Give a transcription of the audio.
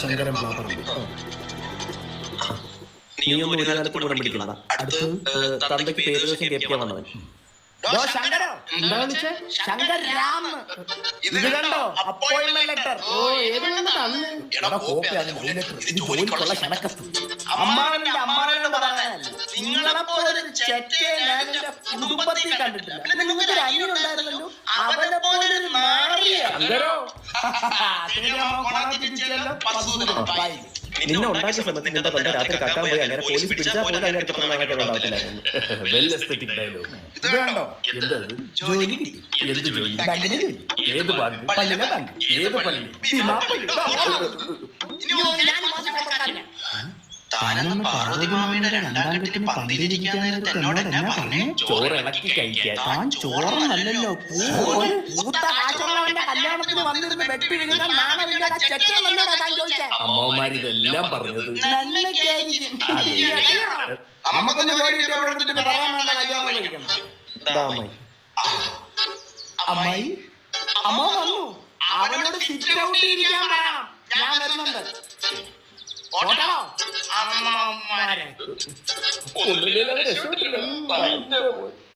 ശങ്കരൻ പ്ലാപ്പറമ്പ്. നീയൊന്നും ഒരു കാലത്ത് കൂടെ പിടിക്കണ്ട. അടുത്ത് തന്തയ്ക്ക് പേര് ദിവസം കേൾപ്പിക്കാൻ വന്നവൻ. എന്താ വിളിച്ചേ? ശങ്കർ രാം. ഇത് കണ്ടോ അപ്പോയിന്റ്മെന്റ് ലെറ്റർ. ഓ ഏത് ജോലിക്കുള്ള ക്ഷണക്കത്ത്. അമ്മാവന്റെ അമ്മാവനോട് പറയാനല്ല, നിങ്ങളെപ്പോലൊരു ചെറ്റയെ ഞാൻ എന്റെ കുടുംബത്തിൽ കണ്ടിട്ടില്ല. പിന്നെ നിങ്ങൾക്ക് ഒരു അനിയനുണ്ടായിരുന്നല്ലോ, അവനെ പോലൊരു മാറിയ നിന്നെ ഉണ്ടാക്കിയ സമയത്ത് നിന്റെ തൊണ്ട രാത്രി കക്കാൻ പോയി അങ്ങനെ പോലീസ് പിടിച്ചാൽ പോലും അങ്ങനെ ഉണ്ടാവത്തില്ലായിരുന്നു. Well aesthetic dialogue. ഇത് കണ്ടോ? ജോലി കിട്ടി. എന്ത് ജോലി? ബാങ്കിന് ജോലി. ഏത് ബാങ്ക്? പള്ളിയിലെ ബാങ്ക്. ഏത് പള്ളി? പാർവതിമാവിയുടെ രണ്ടാം കെട്ടിന് പന്തിരിക്കാൻ നേരത്തെ എന്നോട് എന്നാ പറഞ്ഞേ? ചോറ് ഇളക്കി കഴിക്കാൻ. താൻ ചോറന്നല്ലോ, കല്യാണത്തിന് വന്നിരുന്ന് വെട്ടി വിഴുകാൻ നാണമില്ലാതെ ചെറ്റയെന്നല്ലോടാ താൻ ചോദിച്ചേ. അമ്മമാര് ഇതെല്ലാം പറഞ്ഞത് നമുക്കൊന്ന് ജോലി കിട്ടിയപ്പോഴത്തിന് പറയാൻ വേണ്ട കല്യാണം കഴിക്കണം. അമ്മായി അമ്മ വന്നു, അവനോട് സിറ്റ് ഔട്ട് ഇരിക്കാൻ പറയണം, ഞാൻ വരുന്നുണ്ട്. ഓട്ടോ അമ്മമാരെ ഒന്നില്ലെങ്കിൽ